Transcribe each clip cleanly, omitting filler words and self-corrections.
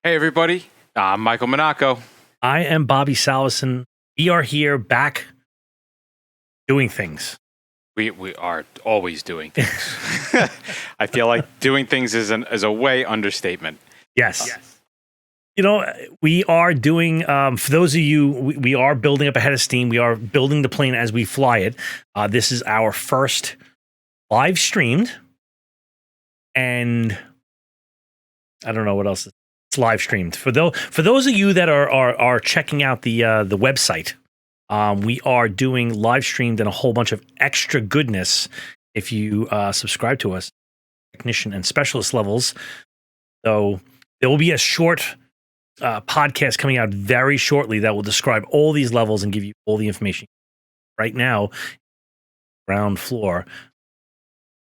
Hey everybody, I'm Michael Monaco. I am Bobby Salvesen. We are here back doing things. We are always doing things. I feel like doing things is a way understatement. Yes. You know, we are doing, for those of you, we are building up ahead of steam. We are building the plane as we fly it. This is our first live streamed. And I don't know what else. It's live streamed. For those of you that are checking out the website, we are doing live streamed and a whole bunch of extra goodness if you subscribe to us, technician and specialist levels. So there will be a short podcast coming out very shortly that will describe all these levels and give you all the information. Right now, ground floor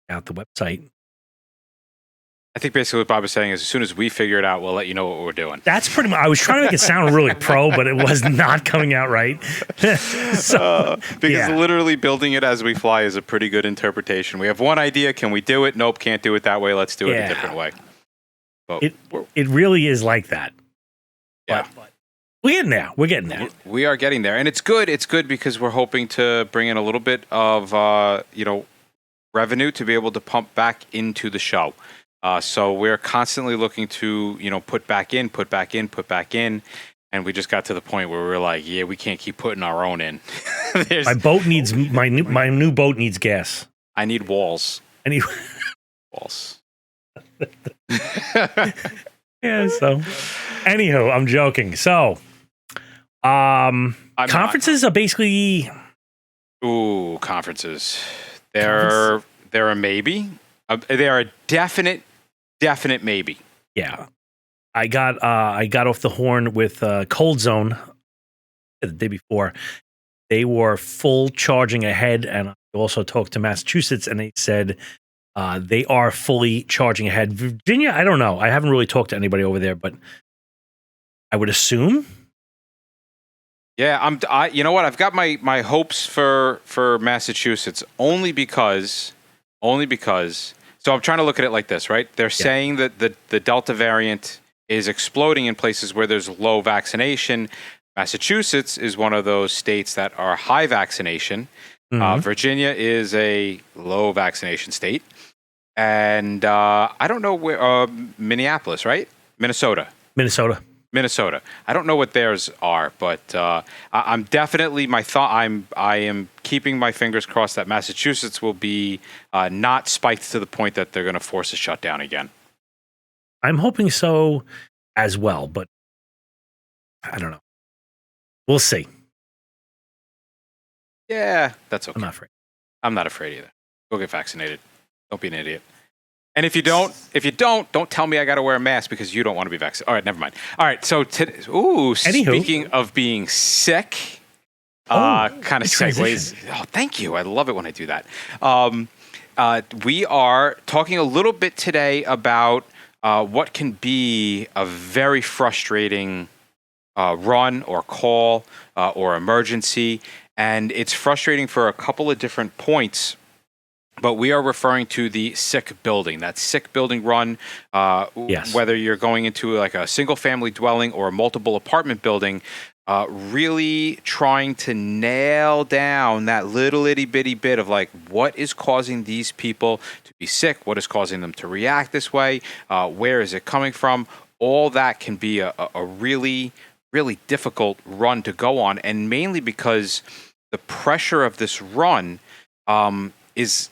out the website. I think basically what Bob is saying is as soon as we figure it out, we'll let you know what we're doing. That's pretty much, I was trying to make it sound really pro, but it was not coming out right. Because literally building it as we fly is a pretty good interpretation. We have one idea. Can we do it? Nope, can't do it that way. Let's do it a different way. But it really is like that. Yeah. But we're getting there. We're getting there. We are getting there. And it's good. It's good because we're hoping to bring in a little bit of, revenue to be able to pump back into the show. So we're constantly looking to, put back in. And we just got to the point where we were like, yeah, we can't keep putting our own in. My boat needs, my new boat needs gas. I need walls. Walls. Yeah, so anywho, I'm joking. So conferences are basically conferences. They're a maybe. They're a definite maybe. Yeah. I got off the horn with Cold Zone the day before. They were full charging ahead, and I also talked to Massachusetts, and they said they are fully charging ahead. Virginia, I don't know. I haven't really talked to anybody over there, but I would assume. Yeah, you know what? I've got my hopes for Massachusetts only because. So I'm trying to look at it like this, right? They're saying that the Delta variant is exploding in places where there's low vaccination. Massachusetts is one of those states that are high vaccination. Mm-hmm. Virginia is a low vaccination state. And I don't know where, Minneapolis, right? Minnesota. I don't know what theirs are, but I'm definitely I am keeping my fingers crossed that Massachusetts will be not spiked to the point that they're going to force a shutdown again. I'm hoping so as well, but I don't know. We'll see. Yeah, that's okay. I'm not afraid either. Go get vaccinated. Don't be an idiot. And if you don't tell me I got to wear a mask because you don't want to be vaccinated. All right, never mind. All right, so speaking of being sick, kind of segues. Oh, thank you. I love it when I do that. We are talking a little bit today about what can be a very frustrating run or call or emergency. And it's frustrating for a couple of different points. But we are referring to the sick building, that sick building run, whether you're going into like a single family dwelling or a multiple apartment building, really trying to nail down that little itty bitty bit of like, what is causing these people to be sick? What is causing them to react this way? Where is it coming from? All that can be a really, really difficult run to go on. And mainly because the pressure of this run, is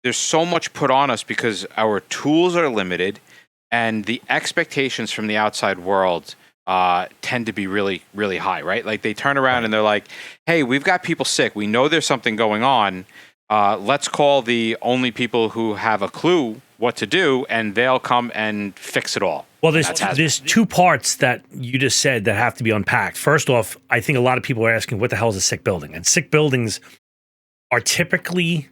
there's so much put on us because our tools are limited and the expectations from the outside world tend to be really, really high, right? Like they turn around and they're like, hey, we've got people sick. We know there's something going on. Let's call the only people who have a clue what to do and they'll come and fix it all. Well, there's two parts that you just said that have to be unpacked. First off, I think a lot of people are asking, what the hell is a sick building? And sick buildings are typically,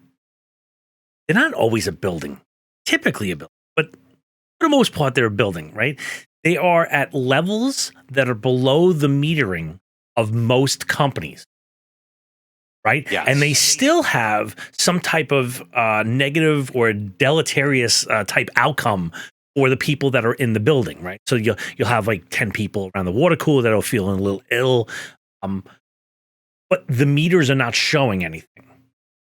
they're not always a building, typically a building, but for the most part, they're a building, right? they are at levels that are below the metering of most companies. Right? Yes. And they still have some type of negative or deleterious type outcome for the people that are in the building, right? So you'll have like 10 people around the water cooler that'll feel a little ill. But the meters are not showing anything.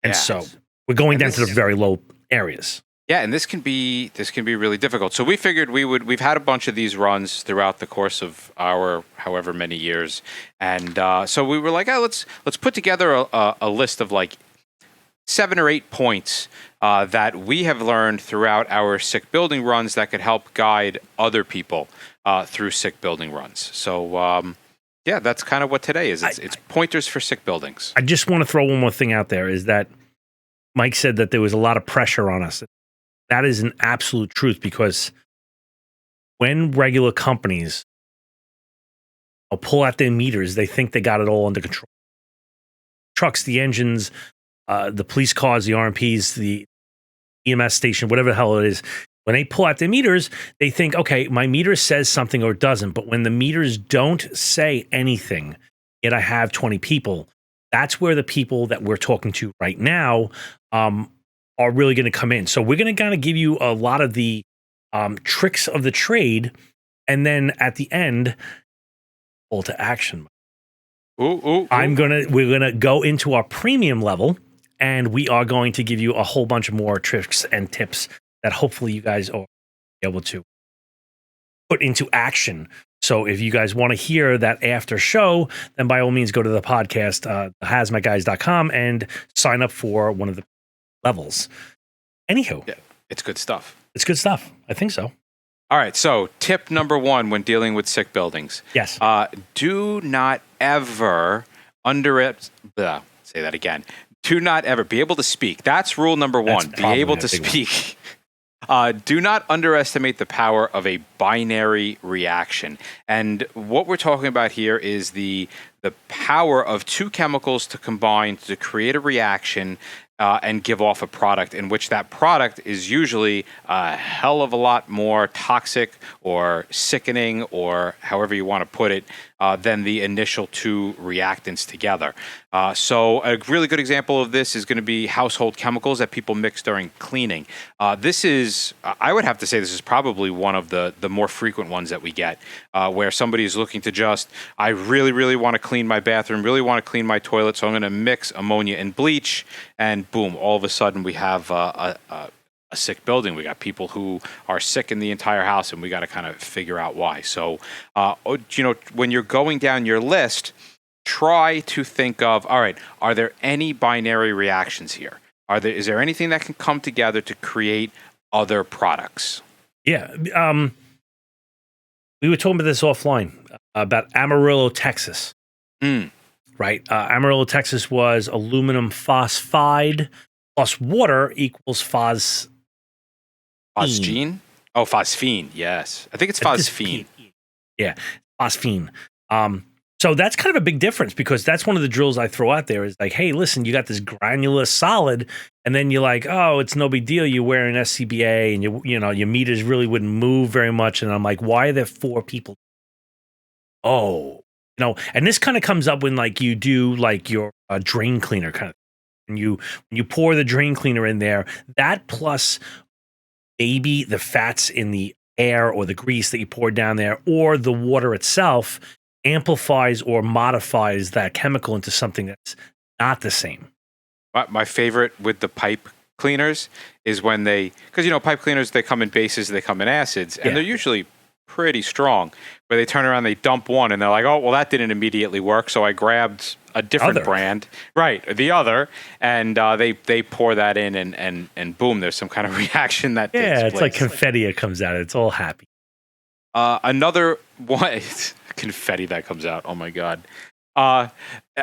And so we're going down to the very low areas. Yeah, and this can be really difficult. So we figured we've had a bunch of these runs throughout the course of our however many years, and so we were like, let's put together a list of like 7 or 8 points that we have learned throughout our sick building runs that could help guide other people through sick building runs. So yeah, that's kind of what today is. It's pointers for sick buildings. I just want to throw one more thing out there: is that Mike said that there was a lot of pressure on us. That is an absolute truth, because when regular companies pull out their meters, they think they got it all under control. Trucks, the engines, the police cars, the RMPs, the EMS station, whatever the hell it is, when they pull out their meters, they think, okay, my meter says something or it doesn't. But when the meters don't say anything, yet I have 20 people, that's where the people that we're talking to right now are really going to come in. So we're going to kind of give you a lot of the tricks of the trade, and then at the end, call to action. Ooh. We're gonna go into our premium level, and we are going to give you a whole bunch more tricks and tips that hopefully you guys are able to put into action. So if you guys want to hear that after show, then by all means go to the podcast, hazmatguys.com, and sign up for one of the levels. Anywho, yeah, it's good stuff. It's good stuff. I think so. All right. So tip number 1 when dealing with sick buildings. Yes. Do not ever say that again. Do not ever be able to speak. That's rule number 1. Be able to speak. Do not underestimate the power of a binary reaction. And what we're talking about here is the power of 2 chemicals to combine to create a reaction and give off a product, in which that product is usually a hell of a lot more toxic or sickening, or however you want to put it, than the initial 2 reactants together. So a really good example of this is going to be household chemicals that people mix during cleaning. This is, I would have to say, this is probably one of the more frequent ones that we get, where somebody is looking to just, I really, really want to clean my bathroom, really want to clean my toilet, so I'm going to mix ammonia and bleach, and boom, all of a sudden we have a sick building. We got people who are sick in the entire house, and we got to kind of figure out why. So, when you're going down your list, try to think of, all right, are there any binary reactions here? Is there anything that can come together to create other products? Yeah. We were talking about this offline about Amarillo, Texas. Right? Amarillo, Texas was aluminum phosphide plus water equals phosgene. Oh, phosphine. Yes. I think it's phosphine. Yeah, phosphine. So that's kind of a big difference, because that's one of the drills I throw out there is like, hey, listen, you got this granular solid, and then you're like, oh, it's no big deal. You wear an SCBA, and your meters really wouldn't move very much. And I'm like, why are there 4 people? Oh, and this kind of comes up when like you do like your drain cleaner kind of. When you pour the drain cleaner in there, that plus maybe the fats in the air or the grease that you pour down there, or the water itself, amplifies or modifies that chemical into something that's not the same. My favorite with the pipe cleaners is when because pipe cleaners, they come in bases, they come in acids, and they're usually pretty strong, where they turn around, they dump one, and they're like, oh, well, that didn't immediately work, so I grabbed a different brand, right, the other, and they pour that in, and boom, there's some kind of reaction that takes place. It's like confetti that comes out. It's all happy. Another one, confetti that comes out, oh my God.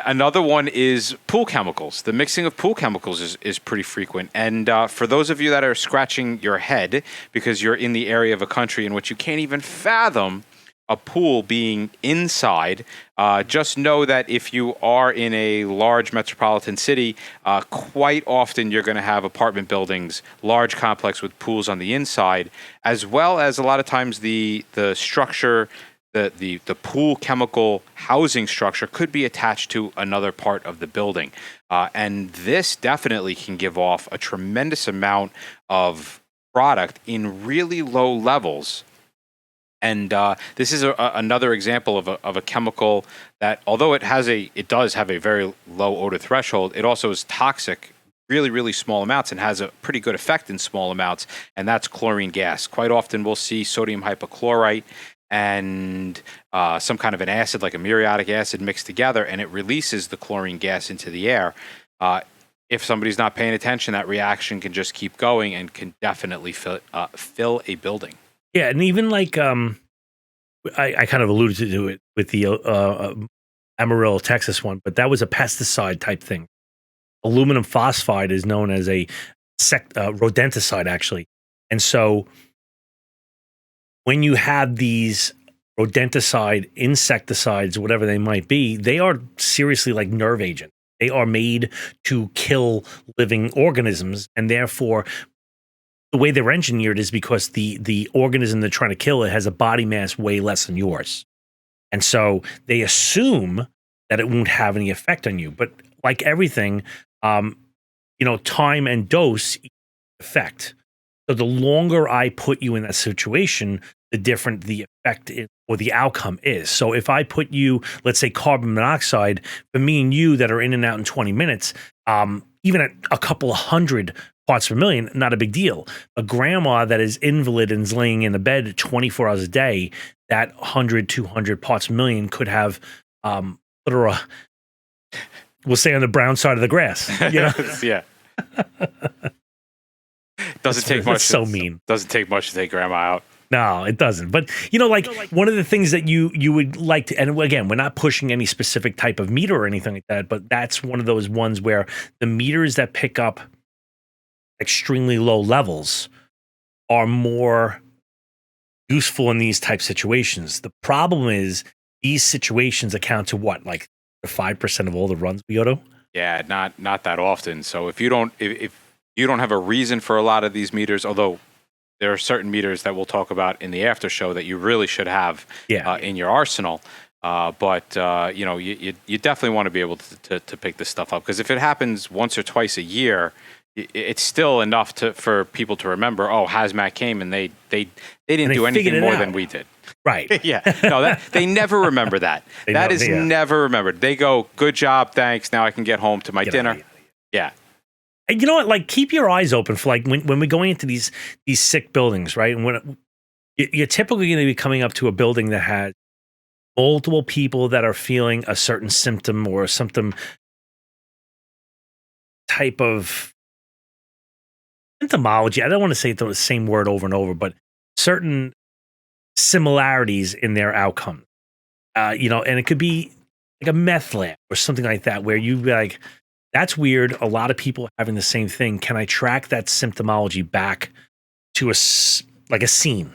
Another one is pool chemicals. The mixing of pool chemicals is pretty frequent. And for those of you that are scratching your head because you're in the area of a country in which you can't even fathom a pool being inside, just know that if you are in a large metropolitan city, quite often you're going to have apartment buildings, large complex with pools on the inside, as well as a lot of times the structure, the pool chemical housing structure could be attached to another part of the building. And this definitely can give off a tremendous amount of product in really low levels. And this is another example of a chemical that, although it does have a very low odor threshold, it also is toxic, really, really small amounts, and has a pretty good effect in small amounts. And that's chlorine gas. Quite often we'll see sodium hypochlorite and some kind of an acid like a muriatic acid mixed together, and it releases the chlorine gas into the air. If somebody's not paying attention, that reaction can just keep going and can definitely fill a building. Yeah, and even like I kind of alluded to it with the Amarillo, Texas one, but that was a pesticide type thing. Aluminum phosphide is known as a rodenticide, actually. And so when you have these rodenticide, insecticides, whatever they might be, they are seriously like nerve agents. They are made to kill living organisms, and therefore the way they're engineered is because the organism they're trying to kill, it has a body mass way less than yours. And so they assume that it won't have any effect on you. But like everything, time and dose effect. So the longer I put you in that situation, the different the effect is, or the outcome is. So if I put you, let's say carbon monoxide, for me and you that are in and out in 20 minutes, even at a couple of hundred parts per million, not a big deal. A grandma that is invalid and is laying in the bed 24 hours a day, that 100, 200 parts per million could have, we'll say on the brown side of the grass. You know? Yeah. Doesn't take much. That's so mean. Doesn't take much to take grandma out. No, it doesn't. But, one of the things that you would like to, and again, we're not pushing any specific type of meter or anything like that, but that's one of those ones where the meters that pick up extremely low levels are more useful in these type situations. The problem is these situations account to what, like 5% of all the runs we go to? Yeah, not that often. So if you don't have a reason for a lot of these meters, although there are certain meters that we'll talk about in the after show that you really should have in your arsenal. But you definitely want to be able to pick this stuff up, because if it happens once or twice a year, it's still enough for people to remember. Oh, Hazmat came and they didn't do anything more than we did. Right. Yeah. No, they never remember that. That is never remembered. They go, good job, thanks. Now I can get home to my dinner. Yeah. And you know what? Like, keep your eyes open for when we're going into these sick buildings, right? And when you're typically going to be coming up to a building that has multiple people that are feeling a certain symptom or symptom type of symptomology. I don't want to say the same word over and over, but certain similarities in their outcome. And it could be like a meth lab or something like that, where you be like, that's weird. A lot of people are having the same thing. Can I track that symptomology back to a scene?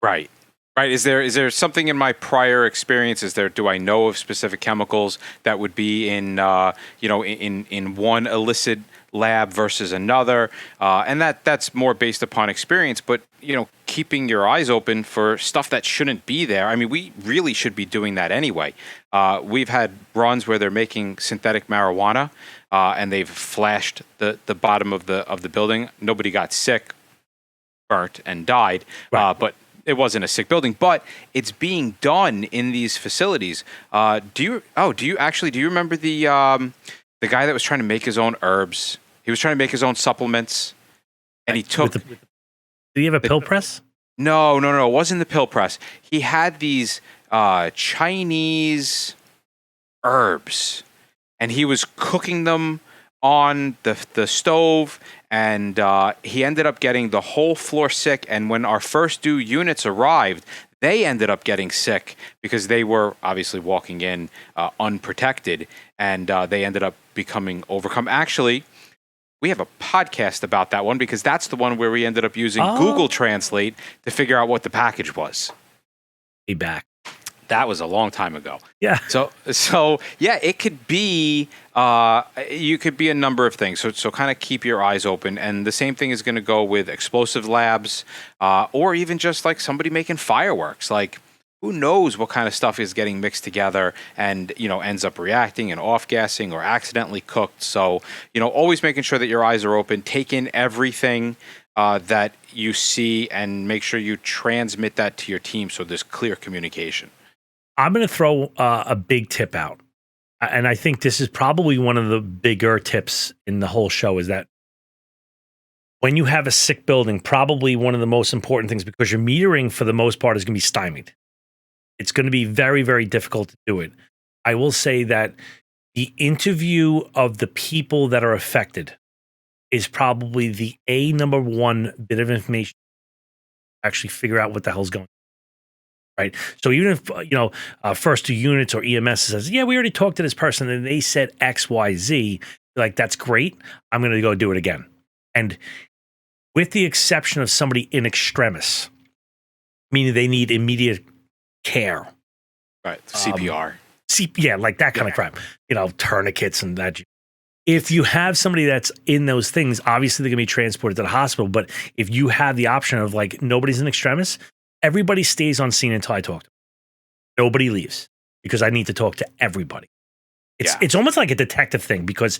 Right. Right. Is there something in my prior experience? Do I know of specific chemicals that would be in one illicit lab versus another? And that's more based upon experience, but keeping your eyes open for stuff that shouldn't be there. I mean, we really should be doing that anyway. We've had runs where they're making synthetic marijuana, and they've flashed the bottom of the building. Nobody got sick, burnt, and died, right. But it wasn't a sick building. But it's being done in these facilities. Do you remember the guy that was trying to make his own herbs? He was trying to make his own supplements, and he took. Did he have a pill press? No. It wasn't the pill press. He had these Chinese herbs, and he was cooking them on the stove, and he ended up getting the whole floor sick. And when our first due units arrived, they ended up getting sick because they were obviously walking in unprotected, and they ended up becoming overcome. Actually, we have a podcast about that one, because that's the one where we ended up using Google Translate to figure out what the package was. Be back. that was a long time ago. Yeah. So yeah, it could be you could be a number of things. So kind of keep your eyes open. And the same thing is going to go with explosive labs, or even just like somebody making fireworks. Like, who knows what kind of stuff is getting mixed together and, ends up reacting and off-gassing or accidentally cooked. So, always making sure that your eyes are open, take in everything that you see and make sure you transmit that to your team so there's clear communication. I'm going to throw a big tip out. And I think this is probably one of the bigger tips in the whole show, is that when you have a sick building, probably one of the most important things, because your metering for the most part is going to be stymied. It's going to be very, very difficult to do it. I will say that the interview of the people that are affected is probably the number one bit of information to actually figure out what the hell's going on. Right. So even if, first two units or EMS says, yeah, we already talked to this person and they said X, Y, Z, like, that's great. I'm going to go do it again. And with the exception of somebody in extremis, meaning they need immediate care. Right. CPR. Like that kind of crap. Tourniquets and that. If you have somebody that's in those things, obviously they're going to be transported to the hospital. But if you have the option of like nobody's in extremis, everybody stays on scene until I talk to them. Nobody leaves because I need to talk to everybody. It's almost like a detective thing, because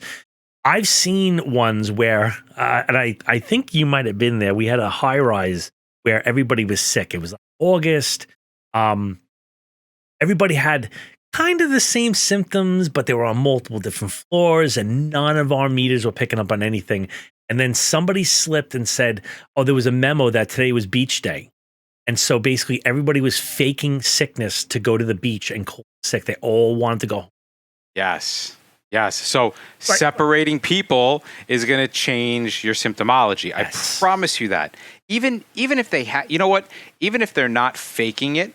I've seen ones where, and I think you might have been there. We had a high rise where everybody was sick. It was like August. Everybody had kind of the same symptoms, but they were on multiple different floors and none of our meters were picking up on anything. And then somebody slipped and said, oh, there was a memo that today was beach day. And so basically everybody was faking sickness to go to the beach and call sick. They all wanted to go home. Yes. So separating people is going to change your symptomology. Yes. I promise you that. Even if they even if they're not faking it,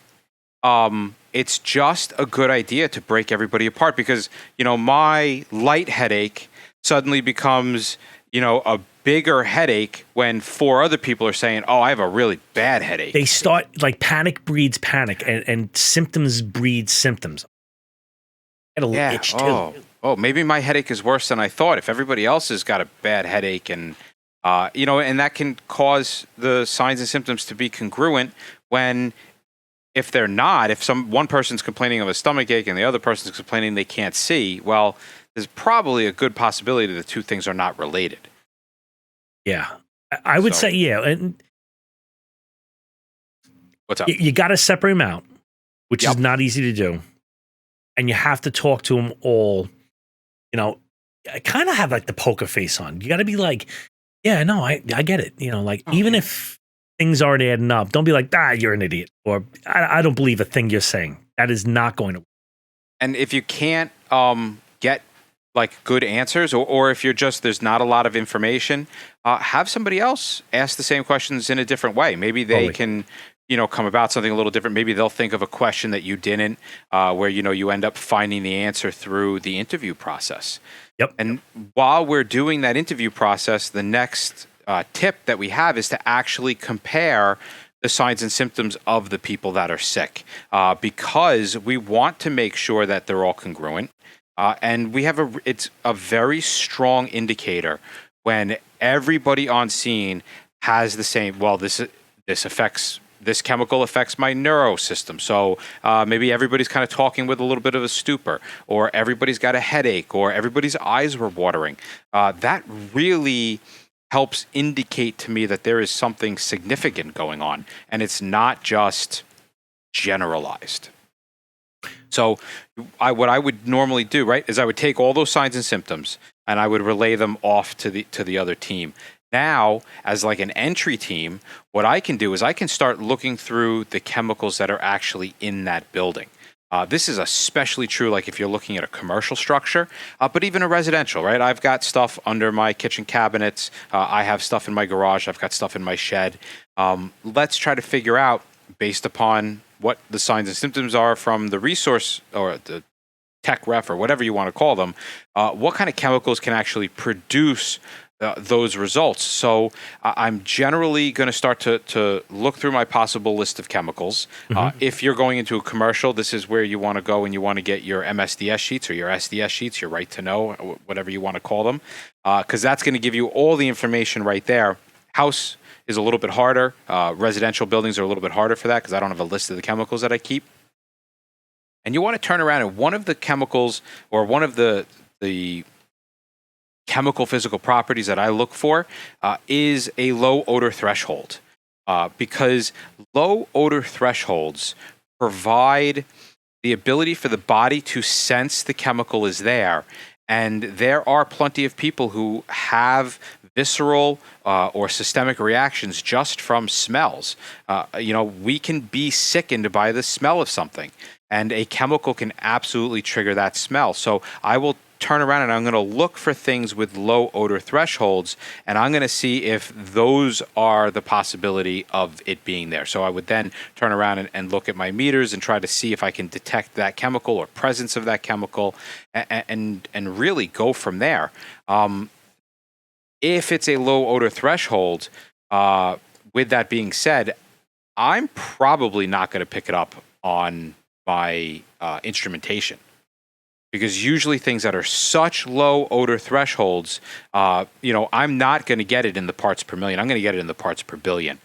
it's just a good idea to break everybody apart, because, my light headache suddenly becomes, a bigger headache when 4 other people are saying, oh, I have a really bad headache. They start, like, panic breeds panic, and symptoms breed symptoms. I had a little itch too. Oh, maybe my headache is worse than I thought. If everybody else has got a bad headache, and, and that can cause the signs and symptoms to be congruent when, if they're not, if one person's complaining of a stomach ache and the other person's complaining they can't see, well, there's probably a good possibility the two things are not related. Yeah. I would say, yeah. And what's up? You got to separate them out, which is not easy to do. And you have to talk to them all, kind of have like the poker face on. You got to be like, yeah, no, I get it. Even if things aren't adding up, don't be like, you're an idiot, or I don't believe a thing you're saying. That is not going to work. And if you can't get like good answers, or if you're just, there's not a lot of information, have somebody else ask the same questions in a different way. Maybe they can, come about something a little different. Maybe they'll think of a question that you didn't, where, you end up finding the answer through the interview process. Yep. And while we're doing that interview process, the next tip that we have is to actually compare the signs and symptoms of the people that are sick, because we want to make sure that they're all congruent. And we have it's a very strong indicator when everybody on scene has the same, well, this chemical affects my neuro system. So maybe everybody's kind of talking with a little bit of a stupor, or everybody's got a headache, or everybody's eyes were watering. That really helps indicate to me that there is something significant going on, and it's not just generalized. So what I would normally do, right, is I would take all those signs and symptoms and I would relay them off to the other team. Now, as like an entry team, what I can do is I can start looking through the chemicals that are actually in that building. This is especially true, like if you're looking at a commercial structure, but even a residential, right? I've got stuff under my kitchen cabinets. I have stuff in my garage. I've got stuff in my shed. Let's try to figure out, based upon what the signs and symptoms are from the resource or the tech ref or whatever you want to call them, what kind of chemicals can actually produce those results. So I'm generally going to start to look through my possible list of chemicals. If you're going into a commercial, this is where you want to go and you want to get your MSDS sheets or your SDS sheets, your right to know, whatever you want to call them, because that's going to give you all the information right there. House is a little bit harder. Residential buildings are a little bit harder for that because I don't have a list of the chemicals that I keep. And you want to turn around and one of the chemicals or one of the chemical physical properties that I look for is a low odor threshold, because low odor thresholds provide the ability for the body to sense the chemical is there. And there are plenty of people who have visceral or systemic reactions just from smells. We can be sickened by the smell of something, and a chemical can absolutely trigger that smell. So I will turn around and I'm going to look for things with low odor thresholds, and I'm going to see if those are the possibility of it being there. So I would then turn around and look at my meters and try to see if I can detect that chemical or presence of that chemical, and really go from there. If it's a low odor threshold, with that being said, I'm probably not going to pick it up on my instrumentation. Because usually things that are such low odor thresholds, I'm not going to get it in the parts per million. I'm going to get it in the parts per billion.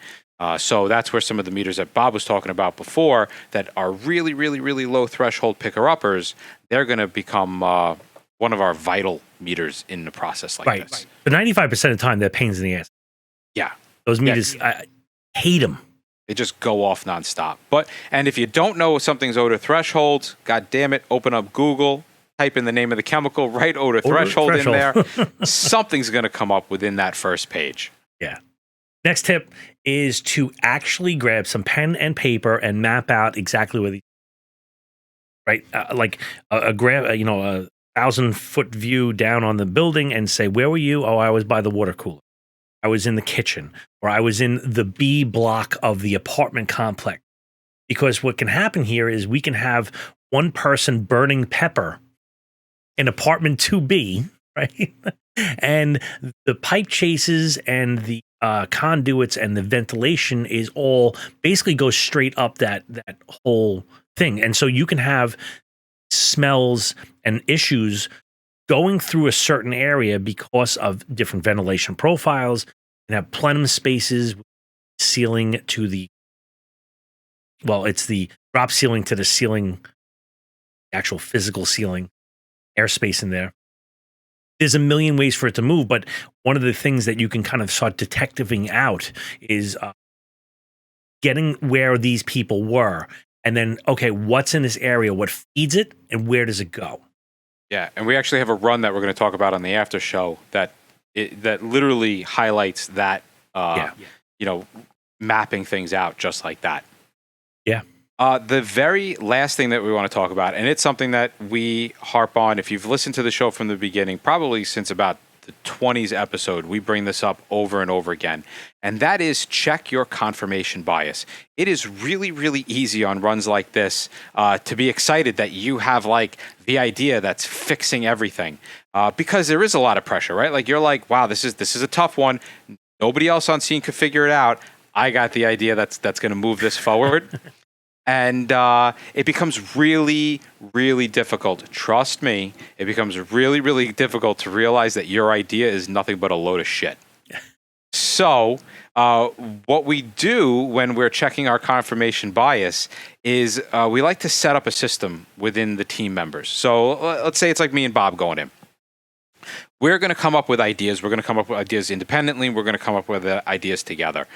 So that's where some of the meters that Bob was talking about before that are really, really, really low threshold picker-uppers, they're going to become one of our vital meters in the process like this. But 95% of the time, they're pains in the ass. Yeah. Those meters, I hate them. They just go off nonstop. And if you don't know something's odor threshold, God damn it, open up Google, type in the name of the chemical, write odor threshold in there. Something's going to come up within that first page. Yeah. Next tip is to actually grab some pen and paper and map out exactly where like a 1,000-foot view down on the building and say, where were you? Oh, I was by the water cooler. I was in the kitchen, or I was in the B block of the apartment complex. Because what can happen here is we can have one person burning pepper in apartment 2B, right? And the pipe chases and the conduits and the ventilation is all basically goes straight up that whole thing. And so you can have smells and issues going through a certain area because of different ventilation profiles, and have plenum spaces, ceiling to the, it's the drop ceiling to the ceiling, actual physical ceiling, airspace in there. There's a million ways for it to move, but one of the things that you can kind of start detectiving out is getting where these people were, and then, okay, what's in this area, what feeds it, and where does it go? Yeah, and we actually have a run that we're going to talk about on the after show that literally highlights that, mapping things out just like that. Yeah. The very last thing that we want to talk about, and it's something that we harp on, if you've listened to the show from the beginning, probably since about the 20s episode, we bring this up over and over again, and that is check your confirmation bias. It is really, really easy on runs like this to be excited that you have like the idea that's fixing everything, because there is a lot of pressure, right? Like you're like, wow, this is a tough one. Nobody else on scene could figure it out. I got the idea that's going to move this forward. And it becomes really, really difficult. Trust me, it becomes really, really difficult to realize that your idea is nothing but a load of shit. So what we do when we're checking our confirmation bias is we like to set up a system within the team members. So let's say it's like me and Bob going in. We're going to come up with ideas. We're going to come up with ideas independently. We're going to come up with ideas together.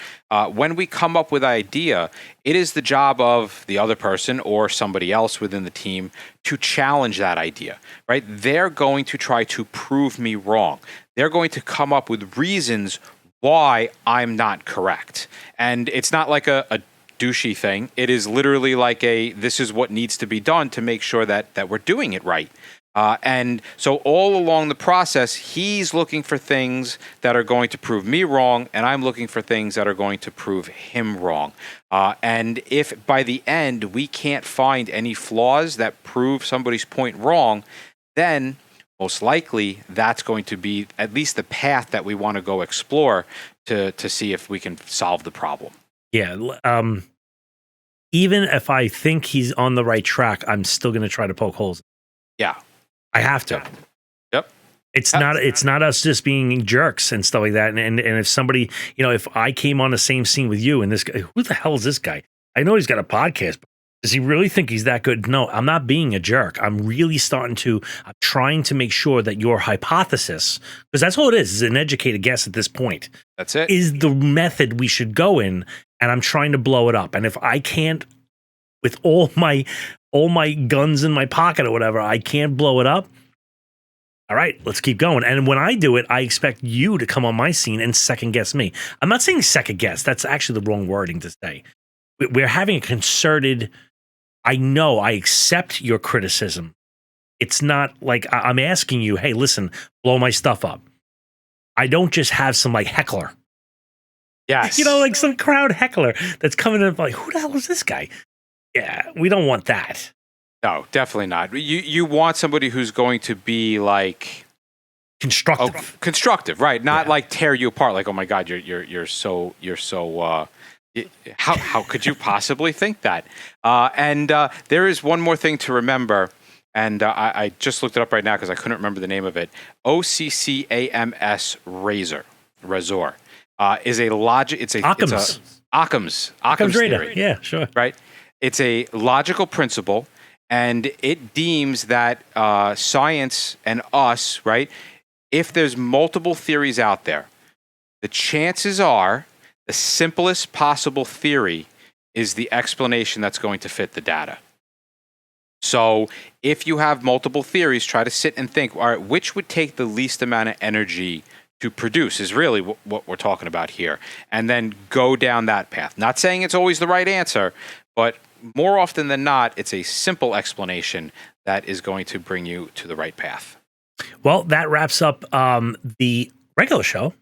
When we come up with an idea, it is the job of the other person or somebody else within the team to challenge that idea, right? They're going to try to prove me wrong. They're going to come up with reasons why I'm not correct. And it's not like a douchey thing. It is literally like this is what needs to be done to make sure that we're doing it right. And so all along the process, he's looking for things that are going to prove me wrong, and I'm looking for things that are going to prove him wrong. And if by the end we can't find any flaws that prove somebody's point wrong, then most likely that's going to be at least the path that we want to go explore to see if we can solve the problem. Yeah. Even if I think he's on the right track, I'm still going to try to poke holes. Yeah. I have to. Yep. It's not us just being jerks and stuff like that. And if somebody, if I came on the same scene with you and this guy, who the hell is this guy? I know he's got a podcast, but does he really think he's that good? No, I'm not being a jerk. I'm really I'm trying to make sure that your hypothesis, because that's all it is an educated guess at this point. That's it. Is the method we should go in, and I'm trying to blow it up. And if I can't, with all my guns in my pocket or whatever, I can't blow it up. All right, let's keep going. And when I do it, I expect you to come on my scene and second guess me. I'm not saying second guess. That's actually the wrong wording to say. We're having a concerted, I know, I accept your criticism. It's not like I'm asking you, hey, listen, blow my stuff up. I don't just have some like heckler. Yes. Like some crowd heckler that's coming in like, who the hell is this guy? Yeah, we don't want that. No, definitely not. You want somebody who's going to be like constructive. Constructive, right? Not like tear you apart. Like, oh my God, you're so. How could you possibly think that? And there is one more thing to remember, and I just looked it up right now because I couldn't remember the name of it. OCCAMS Razor is a logic. It's Occam's theory. Yeah, sure. Right. It's a logical principle, and it deems that science and us, right? If there's multiple theories out there, the chances are the simplest possible theory is the explanation that's going to fit the data. So if you have multiple theories, try to sit and think, all right, which would take the least amount of energy to produce is really what we're talking about here. And then go down that path. Not saying it's always the right answer, but more often than not, it's a simple explanation that is going to bring you to the right path. Well, that wraps up the regular show.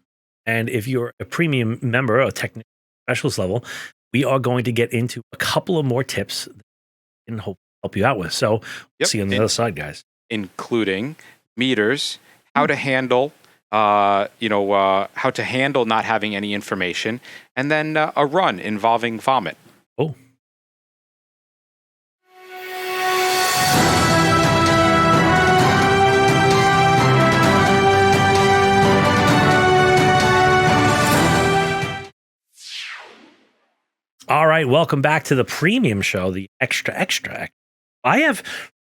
And if you're a premium member or technical specialist level, we are going to get into a couple of more tips that we can help you out with. So we'll see you on the other side, guys. Including meters, how to handle, how to handle not having any information, and then a run involving vomit. Oh. All right, welcome back to the premium show, the extra. I have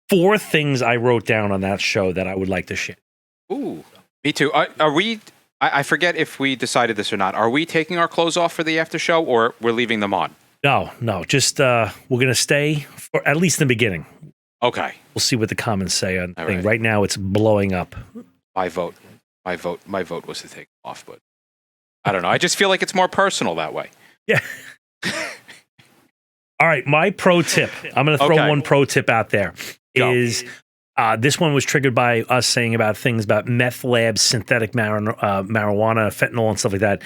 4 things I wrote down on that show that I would like to share. Ooh, me too. Are we? I forget if we decided this or not. Are we taking our clothes off for the after show, or we're leaving them on? No. Just we're gonna stay for at least in the beginning. Okay. We'll see what the comments say on the thing. Right. Right now, it's blowing up. My vote was to take them off, but I don't know. I just feel like it's more personal that way. Yeah. All right, my pro tip. I'm going to throw one pro tip out there. Is this one was triggered by us saying about things about meth labs, synthetic marijuana, fentanyl, and stuff like that.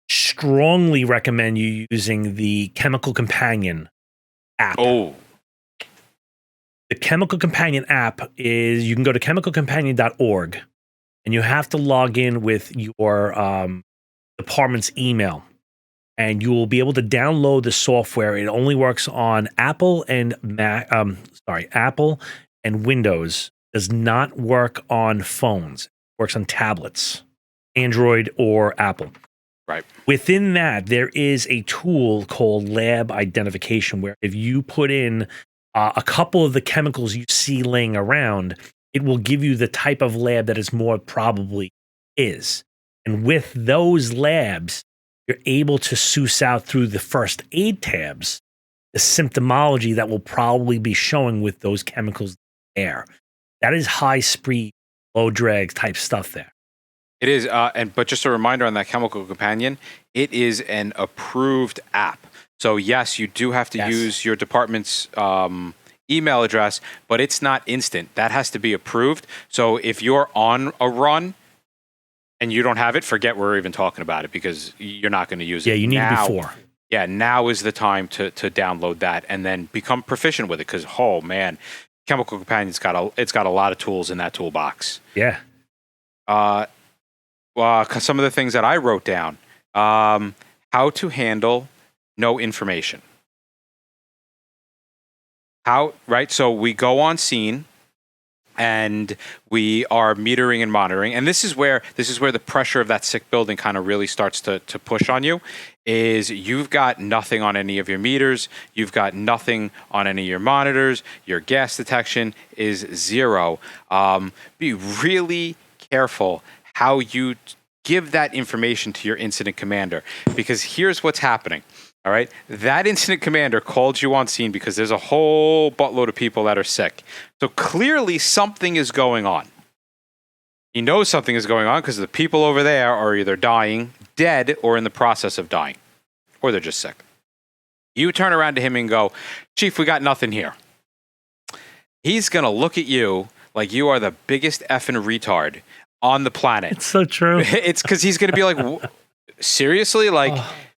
Strongly recommend you using the Chemical Companion app. Oh. The Chemical Companion app is, you can go to chemicalcompanion.org, and you have to log in with your department's email. And you will be able to download the software. It only works on Apple and Apple and Windows. Does not work on phones. It works on tablets, Android or Apple. Right. Within that, there is a tool called Lab Identification, where if you put in a couple of the chemicals you see laying around, it will give you the type of lab that is more probably is. And with those labs, you're able to suss out through the first aid tabs the symptomology that will probably be showing with those chemicals there. That is high speed, low drag type stuff there. It is, but just a reminder on that Chemical Companion, it is an approved app. So yes, you do have to use your department's email address, but it's not instant. That has to be approved. So if you're on a run and you don't have it, forget we're even talking about it, because you're not going to use it. Yeah, you need it before. Yeah, now is the time to download that and then become proficient with it, because, oh man, chemical companion's got a lot of tools in that toolbox. Yeah. Some of the things that I wrote down: how to handle no information. Right? So we go on scene and we are metering and monitoring. And this is where the pressure of that sick building kind of really starts to push on you. Is you've got nothing on any of your meters, you've got nothing on any of your monitors, your gas detection is zero. Be really careful how you give that information to your incident commander, because here's what's happening. All right, that incident commander called you on scene because there's a whole buttload of people that are sick. So clearly something is going on. He knows something is going on because the people over there are either dying, dead, or in the process of dying, or they're just sick. You turn around to him and go, "Chief, we got nothing here." He's going to look at you like you are the biggest effing retard on the planet. It's so true. It's because he's going to be like, seriously? Like,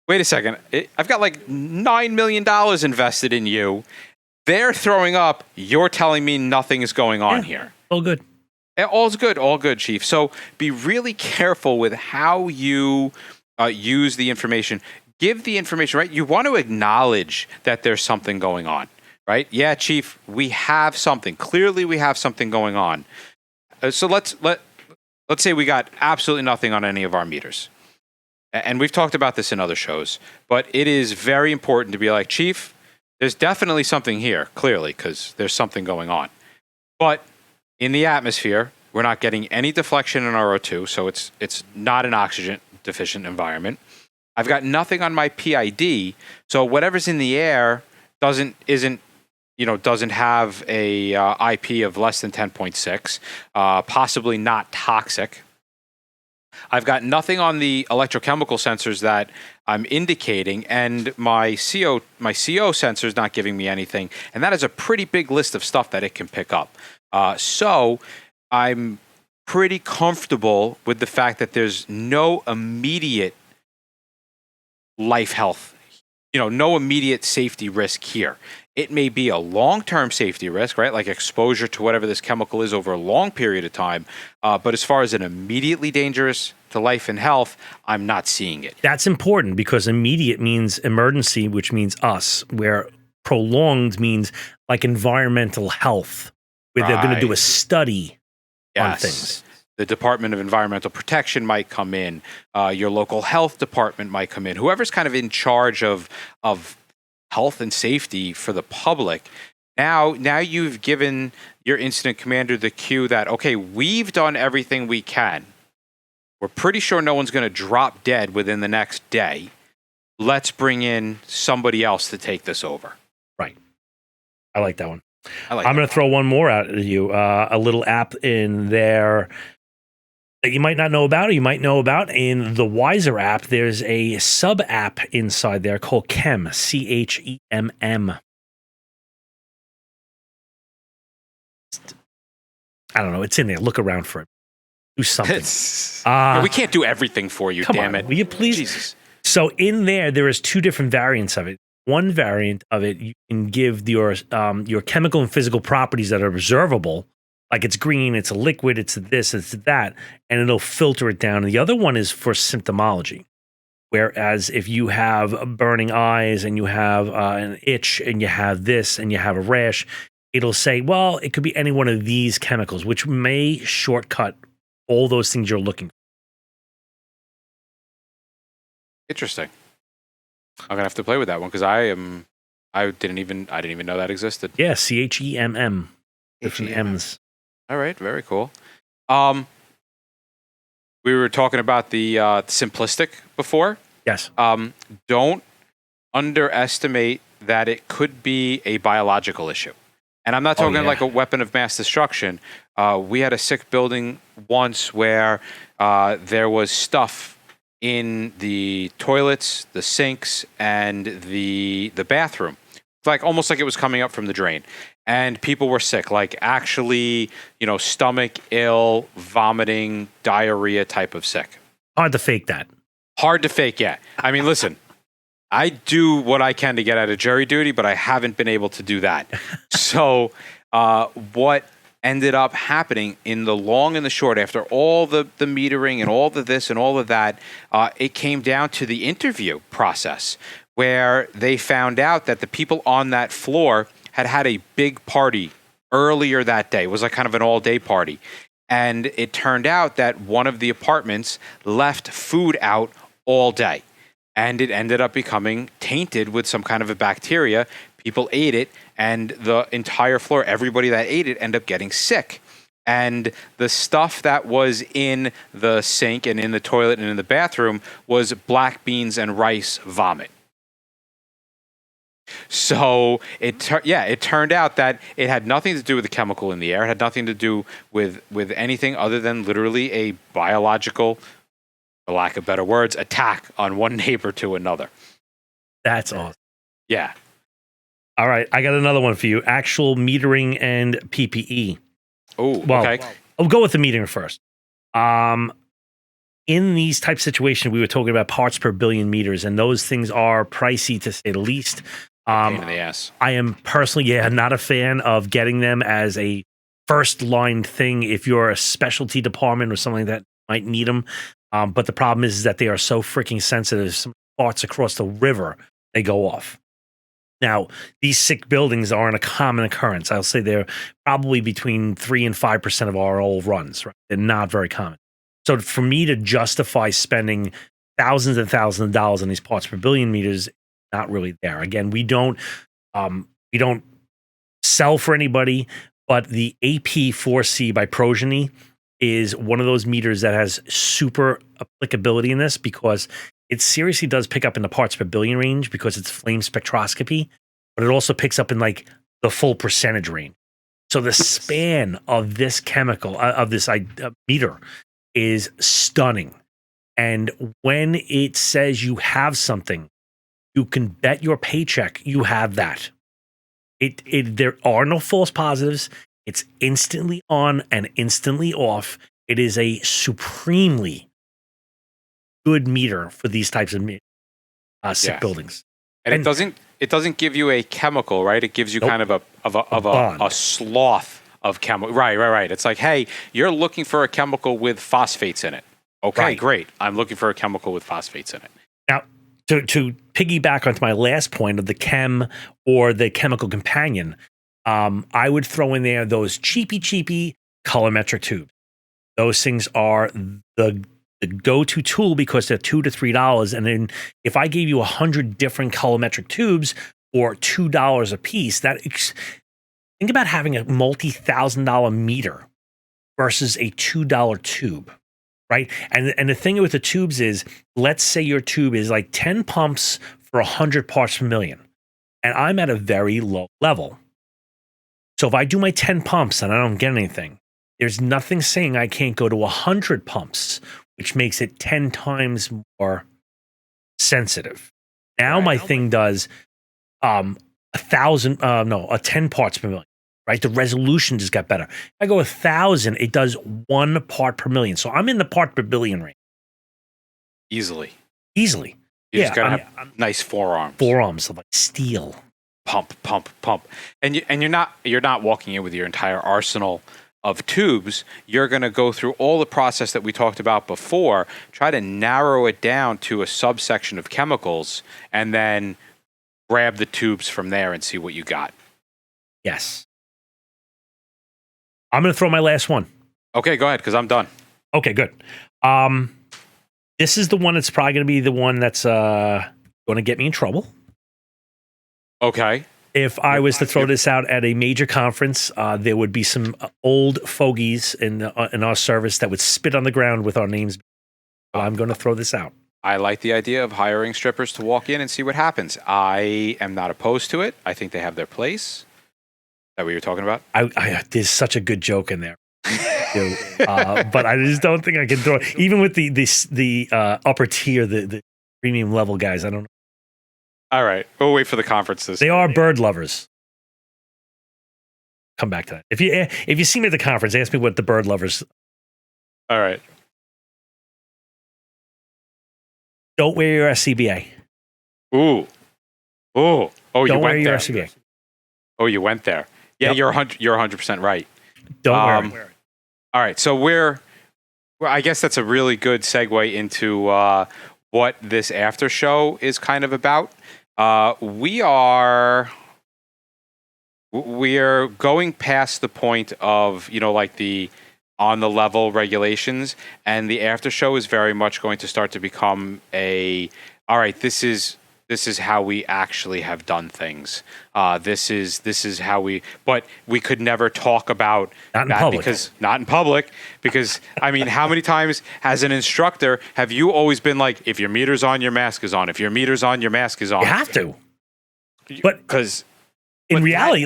wait a second. I've got like $9 million invested in you. They're throwing up. You're telling me nothing is going on here. All good. All's good. All good, Chief. So be really careful with how you use the information. Give the information, right? You want to acknowledge that there's something going on, right? Yeah, Chief, we have something. Clearly we have something going on. So let's say we got absolutely nothing on any of our meters. And we've talked about this in other shows, but it is very important to be like, "Chief, there's definitely something here, clearly, because there's something going on. But in the atmosphere, we're not getting any deflection in our O2, so it's not an oxygen deficient environment. I've got nothing on my PID, so whatever's in the air doesn't have a IP of less than 10.6, possibly not toxic. I've got nothing on the electrochemical sensors that I'm indicating, and my CO sensor is not giving me anything, and that is a pretty big list of stuff that it can pick up. So I'm pretty comfortable with the fact that there's no immediate health, no immediate safety risk here. It may be a long-term safety risk, right? Like exposure to whatever this chemical is over a long period of time. But as far as an immediately dangerous to life and health, I'm not seeing it. That's important because immediate means emergency, which means us, where prolonged means like environmental health, where they're going to do a study on things. The Department of Environmental Protection might come in. Your local health department might come in. Whoever's kind of in charge of health and safety for the public. Now you've given your incident commander the cue that, okay, we've done everything we can. We're pretty sure no one's going to drop dead within the next day. Let's bring in somebody else to take this over. Right. I like that one. I'm going to throw one more out at you. A little app in there that you might not know about, or you might know about. In the Wiser app, there's a sub app inside there called CHEMM, CHEMM. I don't know. It's in there. Look around for it. Do something. We can't do everything for you, damn it. Will you please? Jesus. So in there is two different variants of it. One variant of it, you can give your chemical and physical properties that are observable. Like it's green, it's a liquid, it's this, it's that, and it'll filter it down. And the other one is for symptomology. Whereas if you have burning eyes and you have an itch and you have this and you have a rash, it'll say, well, it could be any one of these chemicals, which may shortcut all those things you're looking for. Interesting. I'm gonna have to play with that one because I didn't even know that existed. Yeah, CHEMM. Different M's. All right, very cool. We were talking about the simplistic before. Yes. Don't underestimate that it could be a biological issue. And I'm not talking like a weapon of mass destruction. We had a sick building once where there was stuff in the toilets, the sinks, and the bathroom. It's like almost like it was coming up from the drain. And people were sick, like actually, stomach ill, vomiting, diarrhea type of sick. Hard to fake that. Hard to fake, yeah. I mean, listen, I do what I can to get out of jury duty, but I haven't been able to do that. So what ended up happening in the long and the short, after all the metering and all the this and all of that, it came down to the interview process, where they found out that the people on that floor had a big party earlier that day. It was like kind of an all-day party. And it turned out that one of the apartments left food out all day. And it ended up becoming tainted with some kind of a bacteria. People ate it, and the entire floor, everybody that ate it, ended up getting sick. And the stuff that was in the sink and in the toilet and in the bathroom was black beans and rice vomit. So it turned out that it had nothing to do with the chemical in the air. It had nothing to do with anything other than literally a biological, for lack of better words, attack on one neighbor to another. That's awesome. Yeah. All right, I got another one for you. Actual metering and PPE. Oh, well, okay. I'll go with the metering first. In these type of situations, we were talking about parts per billion meters, and those things are pricey to say the least. Pain in the ass. I am personally, not a fan of getting them as a first line thing if you're a specialty department or something that might need them. But the problem is that they are so freaking sensitive. Some parts across the river, they go off. Now, these sick buildings aren't a common occurrence. I'll say they're probably between 3 and 5% of our old runs. Right? They're not very common. So for me to justify spending thousands and thousands of dollars on these parts per billion meters, not really there. Again, we don't sell for anybody, but the AP4C by Progeny is one of those meters that has super applicability in this, because it seriously does pick up in the parts per billion range because it's flame spectroscopy, but it also picks up in like the full percentage range. So the span of this chemical, of this meter, is stunning. And when it says you have something, you can bet your paycheck you have that. There are no false positives. It's instantly on and instantly off. It is a supremely good meter for these types of sick buildings. And it doesn't give you a chemical, right? It gives you kind of a sloth of chemical. Right. It's like, hey, you're looking for a chemical with phosphates in it. Okay, great. I'm looking for a chemical with phosphates in it. Now, to piggyback onto my last point of the chem or the chemical companion, I would throw in there those cheapy colorimetric tubes. Those things are the go-to tool because they're $2 to $3. And then if I gave you 100 different colorimetric tubes for $2 a piece, think about having a multi-$1,000 meter versus a $2 tube. Right. And the thing with the tubes is, let's say your tube is like 10 pumps for 100 parts per million. And I'm at a very low level. So if I do my 10 pumps and I don't get anything, there's nothing saying I can't go to 100 pumps, which makes it 10 times more sensitive. Now my thing does 10 parts per million. Right, the resolution just got better. If I go 1,000, it does 1 part per million. So I'm in the part per billion range. Easily. You just gotta have nice forearms. Forearms of like steel. Pump. And you're not walking in with your entire arsenal of tubes. You're gonna go through all the process that we talked about before, try to narrow it down to a subsection of chemicals, and then grab the tubes from there and see what you got. Yes. I'm going to throw my last one. Okay, go ahead, because I'm done. Okay, good. This is the one that's probably going to be the one that's going to get me in trouble. Okay. If I was to throw this out at a major conference, there would be some old fogies in our service that would spit on the ground with our names. I'm going to throw this out. I like the idea of hiring strippers to walk in and see what happens. I am not opposed to it. I think they have their place. Is that what you're talking about? There's such a good joke in there. But I just don't think I can throw it. Even with the upper tier, the premium level guys, I don't know. All right. We'll wait for the conferences. They are bird lovers. Come back to that. If you see me at the conference, ask me what the bird lovers. All right. Don't wear your SCBA. Ooh. Oh, don't you wear went your there. SCBA. Oh, you went there. Yeah, Yep. you're 100% right. Don't wear it. All right, so I guess that's a really good segue into what this after show is kind of about. We are going past the point of, like the on the level regulations, and the after show is very much going to start to become all right, this is how we actually have done things. This is how but we could never talk about not in that public. not in public, because I mean, how many times as an instructor have you always been like, if your meter's on, your mask is on. If your meter's on, your mask is on. You have to. But because in reality,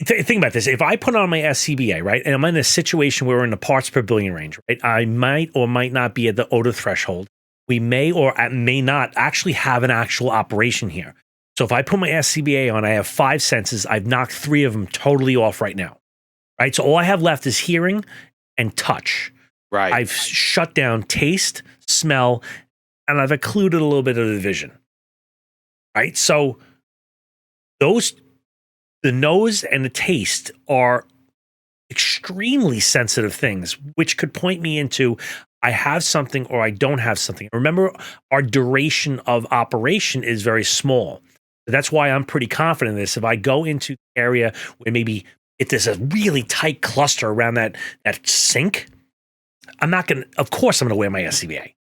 think about this. If I put on my SCBA, right, and I'm in a situation where we're in the parts per billion range, right, I might or might not be at the odor threshold. We may or may not actually have an actual operation here. So if I put my SCBA on, I have 5 senses. I've knocked 3 of them totally off right now, right? So all I have left is hearing and touch. Right. I've shut down taste, smell, and I've occluded a little bit of the vision, right? So the nose and the taste are extremely sensitive things, which could point me into I have something or I don't have something. Remember, our duration of operation is very small. That's why I'm pretty confident in this. If I go into the area where maybe if there's a really tight cluster around that sink, of course I'm going to wear my SCBA.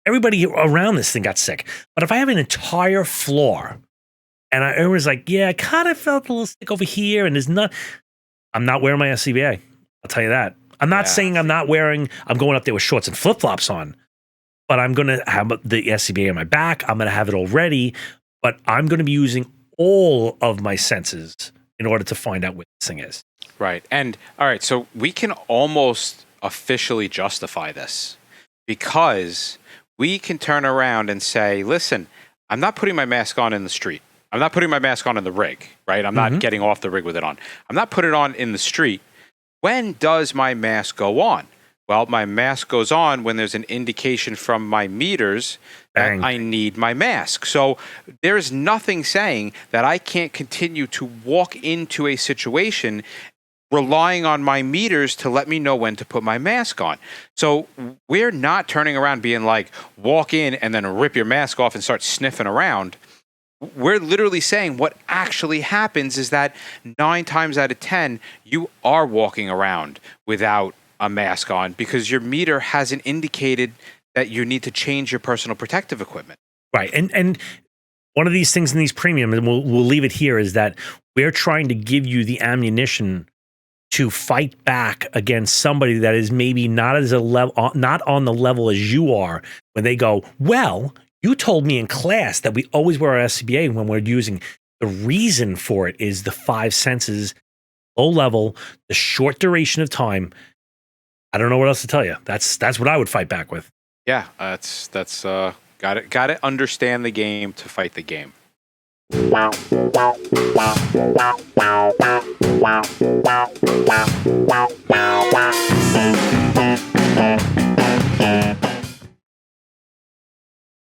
Everybody around this thing got sick. But if I have an entire floor and everyone's like, yeah, I kind of felt a little sick over here, and I'm not wearing my SCBA. I'll tell you that. I'm not saying I'm going up there with shorts and flip-flops on, but I'm going to have the SCBA on my back. I'm going to have it all ready, but I'm going to be using all of my senses in order to find out what this thing is. Right. And all right, so we can almost officially justify this because we can turn around and say, listen, I'm not putting my mask on in the street. I'm not putting my mask on in the rig, right? I'm not getting off the rig with it on. I'm not putting it on in the street. When does my mask go on? Well, my mask goes on when there's an indication from my meters that I need my mask. So there's nothing saying that I can't continue to walk into a situation relying on my meters to let me know when to put my mask on. So we're not turning around being like, walk in and then rip your mask off and start sniffing around. We're literally saying what actually happens is that 9 times out of 10, you are walking around without a mask on because your meter hasn't indicated that you need to change your personal protective equipment. Right. And one of these things in these premium, and we'll leave it here, is that we're trying to give you the ammunition to fight back against somebody that is maybe not on the level as you are, when they go, well, you told me in class that we always wear our SCBA when we're using. The reason for it is the 5 senses, low level, the short duration of time. I don't know what else to tell you. That's what I would fight back with. Yeah, that's got to understand the game to fight the game.